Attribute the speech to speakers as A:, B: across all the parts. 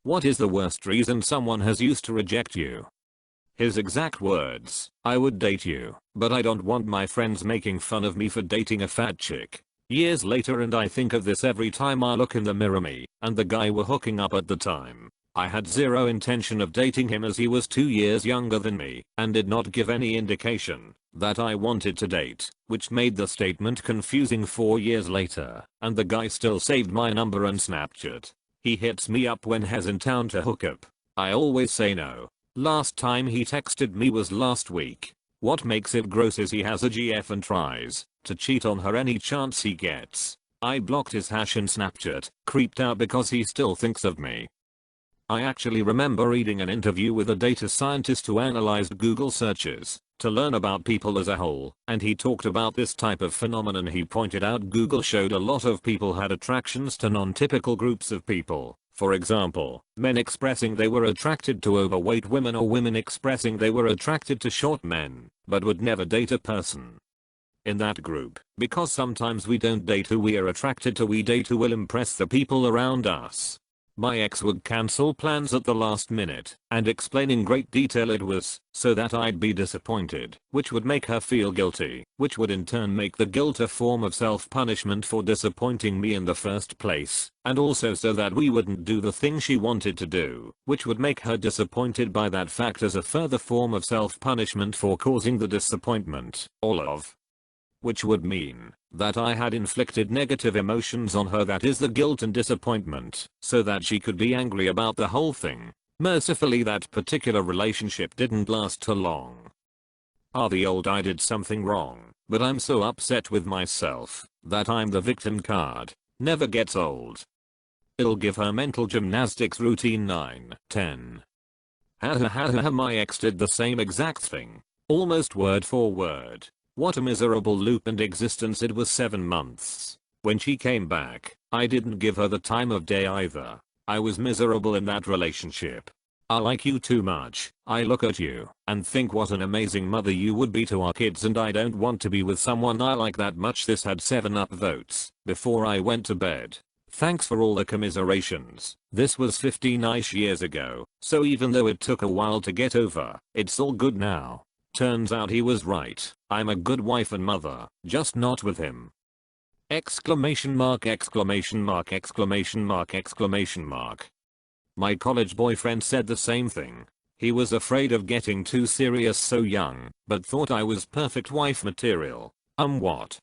A: What is the worst reason someone has used to reject you? His exact words: I would date you, but I don't want my friends making fun of me for dating a fat chick. Years later, and I think of this every time I look in the mirror. Me and the guy were hooking up at the time. I had zero intention of dating him as he was 2 years younger than me and did not give any indication that I wanted to date, which made the statement confusing 4 years later, and the guy still saved my number and Snapchat. He hits me up when he's in town to hook up. I always say no. Last time he texted me was last week. What makes it gross is he has a GF and tries to cheat on her any chance he gets. I blocked his hash in Snapchat, creeped out because he still thinks of me. I actually remember reading an interview with a data scientist who analyzed Google searches to learn about people as a whole, and he talked about this type of phenomenon. He pointed out Google showed a lot of people had attractions to non-typical groups of people. For example, men expressing they were attracted to overweight women, or women expressing they were attracted to short men, but would never date a person in that group, because sometimes we don't date who we are attracted to, we date who will impress the people around us. My ex would cancel plans at the last minute and explain in great detail it was so that I'd be disappointed, which would make her feel guilty, which would in turn make the guilt a form of self-punishment for disappointing me in the first place, and also so that we wouldn't do the thing she wanted to do, which would make her disappointed by that fact as a further form of self-punishment for causing the disappointment, all of which would mean that I had inflicted negative emotions on her, that is the guilt and disappointment, so that she could be angry about the whole thing. Mercifully, that particular relationship didn't last too long. The old I did something wrong, but I'm so upset with myself that I'm the victim card never gets old. It'll give her mental gymnastics routine 9, 10. My ex did the same exact thing, almost word for word. What a miserable loop and existence. It was 7 months. When she came back, I didn't give her the time of day either. I was miserable in that relationship. I like you too much. I look at you and think what an amazing mother you would be to our kids, and I don't want to be with someone I like that much. This had 7 upvotes before I went to bed. Thanks for all the commiserations. This was 15-ish years ago, so even though it took a while to get over, it's all good now. Turns out he was right. I'm a good wife and mother, just not with him. Exclamation mark, exclamation mark, exclamation mark, exclamation mark. My college boyfriend said the same thing. He was afraid of getting too serious so young, but thought I was perfect wife material. What?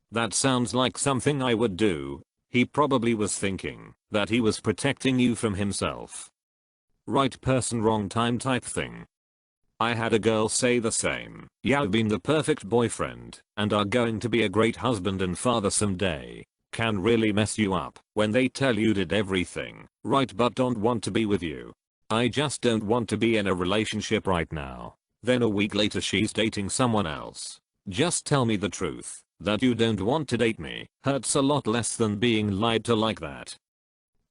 A: That sounds like something I would do. He probably was thinking that he was protecting you from himself. Right person, wrong time type thing. I had a girl say the same. Yeah, I've been the perfect boyfriend and are going to be a great husband and father someday. Can really mess you up when they tell you did everything right but don't want to be with you. I just don't want to be in a relationship right now. Then a week later she's dating someone else. Just tell me the truth that you don't want to date me. Hurts a lot less than being lied to like that.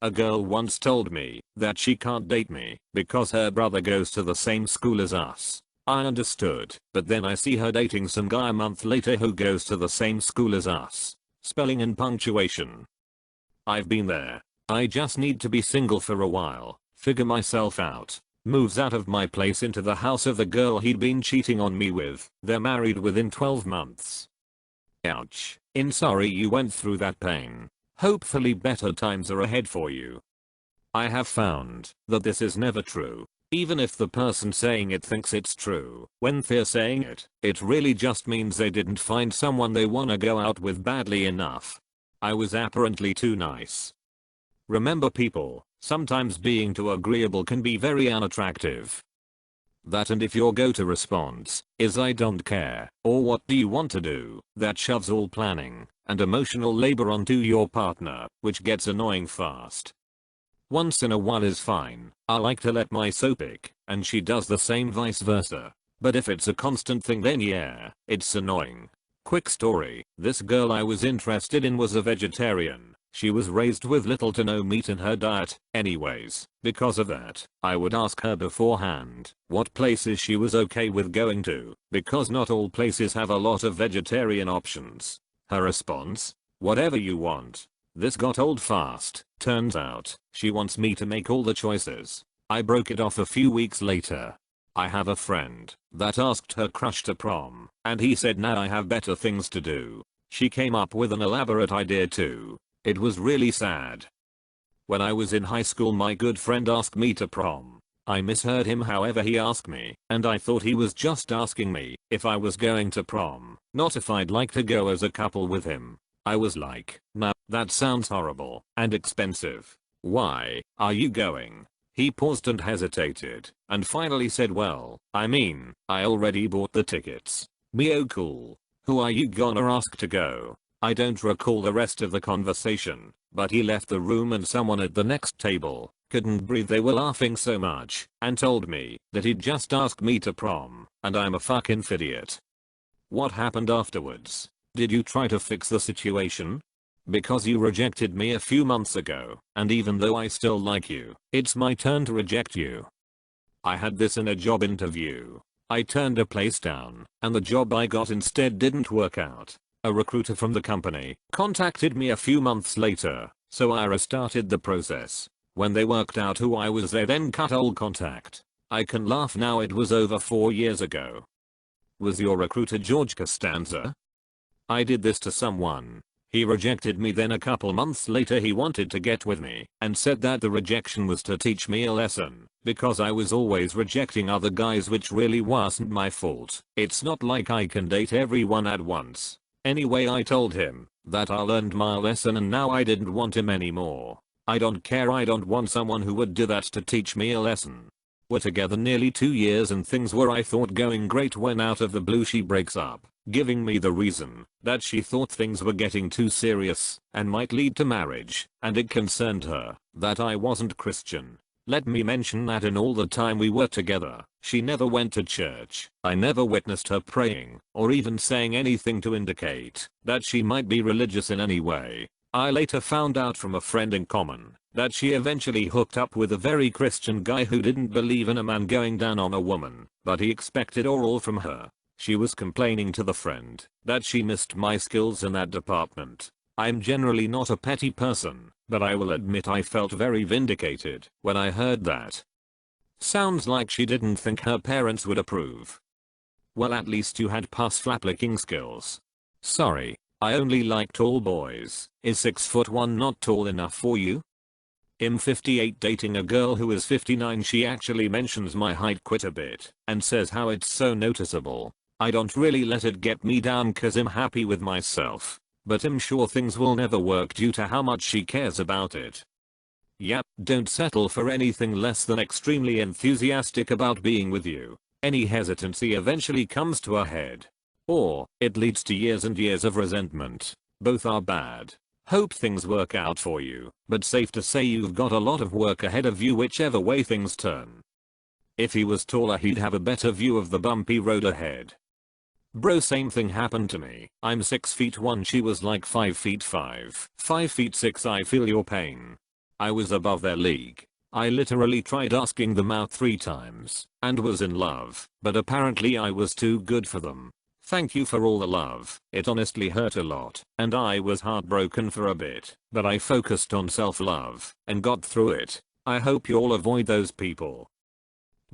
A: A girl once told me that she can't date me because her brother goes to the same school as us. I understood, but then I see her dating some guy a month later who goes to the same school as us. Spelling and punctuation. I've been there. I just need to be single for a while, figure myself out. Moves out of my place into the house of the girl he'd been cheating on me with. They're married within 12 months. Ouch. Sorry you went through that pain. Hopefully better times are ahead for you. I have found that this is never true. Even if the person saying it thinks it's true, when they're saying it, it really just means they didn't find someone they wanna go out with badly enough. I was apparently too nice. Remember people, sometimes being too agreeable can be very unattractive. That, and if your go-to response is I don't care, or what do you want to do, that shoves all planning and emotional labor onto your partner, which gets annoying fast. Once in a while is fine. I like to let my soap pick, and she does the same vice versa. But if it's a constant thing, then yeah, it's annoying. Quick story, this girl I was interested in was a vegetarian. She was raised with little to no meat in her diet. Anyways, because of that, I would ask her beforehand what places she was okay with going to, because not all places have a lot of vegetarian options. Her response? Whatever you want. This got old fast. Turns out, she wants me to make all the choices. I broke it off a few weeks later. I have a friend that asked her crush to prom, and he said nah, I have better things to do. She came up with an elaborate idea too. It was really sad. When I was in high school, my good friend asked me to prom. I misheard him, however he asked me, and I thought he was just asking me if I was going to prom, not if I'd like to go as a couple with him. I was like, nah, that sounds horrible and expensive. Why are you going? He paused and hesitated, and finally said, well, I mean, I already bought the tickets. Me, oh cool. Who are you gonna ask to go? I don't recall the rest of the conversation, but he left the room and someone at the next table couldn't breathe. They were laughing so much and told me that he'd just asked me to prom, and I'm a fucking idiot. What happened afterwards? Did you try to fix the situation? Because you rejected me a few months ago, and even though I still like you, it's my turn to reject you. I had this in a job interview. I turned a place down, and the job I got instead didn't work out. A recruiter from the company contacted me a few months later, so I restarted the process. When they worked out who I was, they then cut all contact. I can laugh now, it was over 4 years ago. Was your recruiter George Costanza? I did this to someone. He rejected me, then a couple months later he wanted to get with me and said that the rejection was to teach me a lesson because I was always rejecting other guys, which really wasn't my fault. It's not like I can date everyone at once. Anyway, I told him that I learned my lesson and now I didn't want him anymore. I don't care, I don't want someone who would do that to teach me a lesson. We're together nearly 2 years and things were, I thought, going great when out of the blue she breaks up, giving me the reason that she thought things were getting too serious and might lead to marriage, and it concerned her that I wasn't Christian. Let me mention that in all the time we were together, she never went to church. I never witnessed her praying or even saying anything to indicate that she might be religious in any way. I later found out from a friend in common that she eventually hooked up with a very Christian guy who didn't believe in a man going down on a woman, but he expected oral from her. She was complaining to the friend that she missed my skills in that department. I'm generally not a petty person, but I will admit I felt very vindicated when I heard that. Sounds like she didn't think her parents would approve. Well, at least you had puss flap licking skills. Sorry, I only like tall boys. Is 6'1" not tall enough for you? I'm 58 dating a girl who is 59. She actually mentions my height quite a bit and says how it's so noticeable. I don't really let it get me down cause I'm happy with myself, but I'm sure things will never work due to how much she cares about it. Yep, don't settle for anything less than extremely enthusiastic about being with you. Any hesitancy eventually comes to a head. Or, it leads to years and years of resentment. Both are bad. Hope things work out for you, but safe to say you've got a lot of work ahead of you whichever way things turn. If he was taller he'd have a better view of the bumpy road ahead. Bro, same thing happened to me. I'm 6'1", she was like 5'5", 5'6". I feel your pain. I was above their league. I literally tried asking them out 3 times and was in love, but apparently I was too good for them. Thank you for all the love. It honestly hurt a lot, and I was heartbroken for a bit, but I focused on self-love and got through it. I hope you all avoid those people.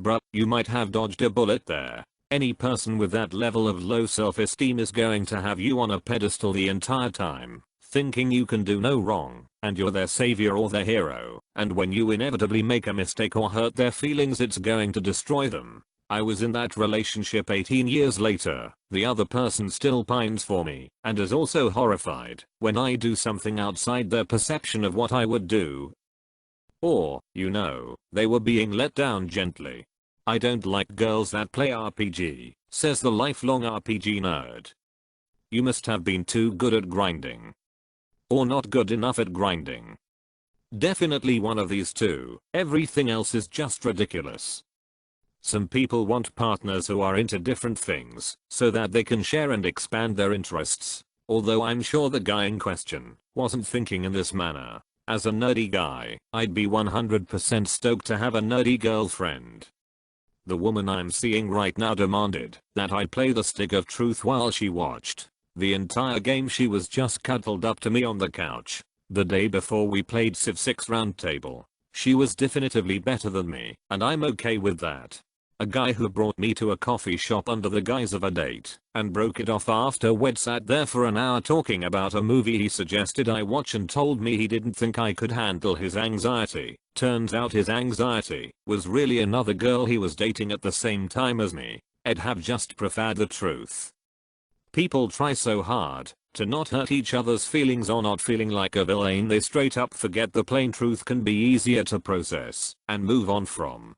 A: Bruh, you might have dodged a bullet there. Any person with that level of low self-esteem is going to have you on a pedestal the entire time, thinking you can do no wrong, and you're their savior or their hero, and when you inevitably make a mistake or hurt their feelings, it's going to destroy them. I was in that relationship 18 years later. The other person still pines for me and is also horrified when I do something outside their perception of what I would do. Or, you know, they were being let down gently. I don't like girls that play RPG, says the lifelong RPG nerd. You must have been too good at grinding. Or not good enough at grinding. Definitely one of these two. Everything else is just ridiculous. Some people want partners who are into different things so that they can share and expand their interests. Although I'm sure the guy in question wasn't thinking in this manner. As a nerdy guy, I'd be 100% stoked to have a nerdy girlfriend. The woman I'm seeing right now demanded that I play the Stick of Truth while she watched the entire game. She was just cuddled up to me on the couch, The day before we played Civ 6 roundtable. She was definitively better than me, and I'm okay with that. A guy who brought me to a coffee shop under the guise of a date and broke it off afterward sat there for an hour talking about a movie he suggested I watch and told me he didn't think I could handle his anxiety. Turns out his anxiety was really another girl he was dating at the same time as me. I'd have just preferred the truth. People try so hard to not hurt each other's feelings or not feeling like a villain they straight up forget the plain truth can be easier to process and move on from.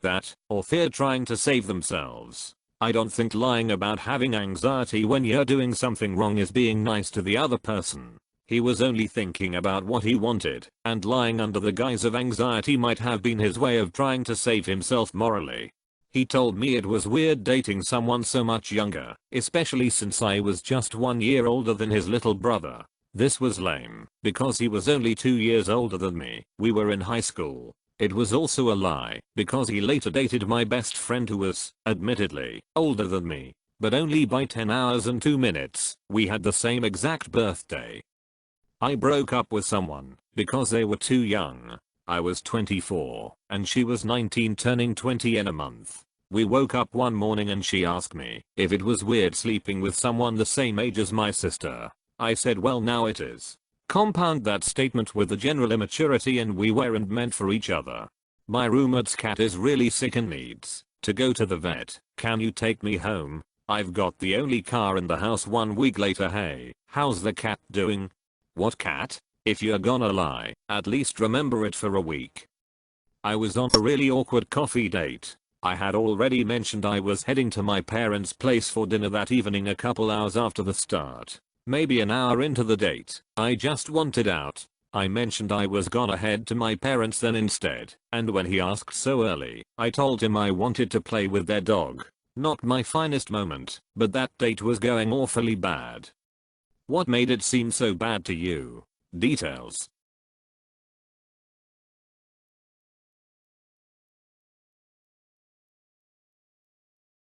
A: That, or fear trying to save themselves. I don't think lying about having anxiety when you're doing something wrong is being nice to the other person. He was only thinking about what he wanted, and lying under the guise of anxiety might have been his way of trying to save himself morally. He told me it was weird dating someone so much younger, especially since I was just 1 year older than his little brother. This was lame, because he was only 2 years older than me. We were in high school. It was also a lie, because he later dated my best friend who was, admittedly, older than me, but only by 10 hours and 2 minutes. We had the same exact birthday. I broke up with someone because they were too young. I was 24, and she was 19 turning 20 in a month. We woke up one morning and she asked me if it was weird sleeping with someone the same age as my sister. I said well now it is. Compound that statement with the general immaturity and we weren't meant for each other. My roommate's cat is really sick and needs to go to the vet. Can you take me home? I've got the only car in the house. 1 week later, hey, how's the cat doing? What cat? If you're gonna lie, at least remember it for a week. I was on a really awkward coffee date. I had already mentioned I was heading to my parents' place for dinner that evening a couple hours after the start. Maybe an hour into the date, I just wanted out. I mentioned I was gonna head to my parents then instead, and when he asked so early, I told him I wanted to play with their dog. Not my finest moment, but that date was going awfully bad. What made it seem so bad to you? Details.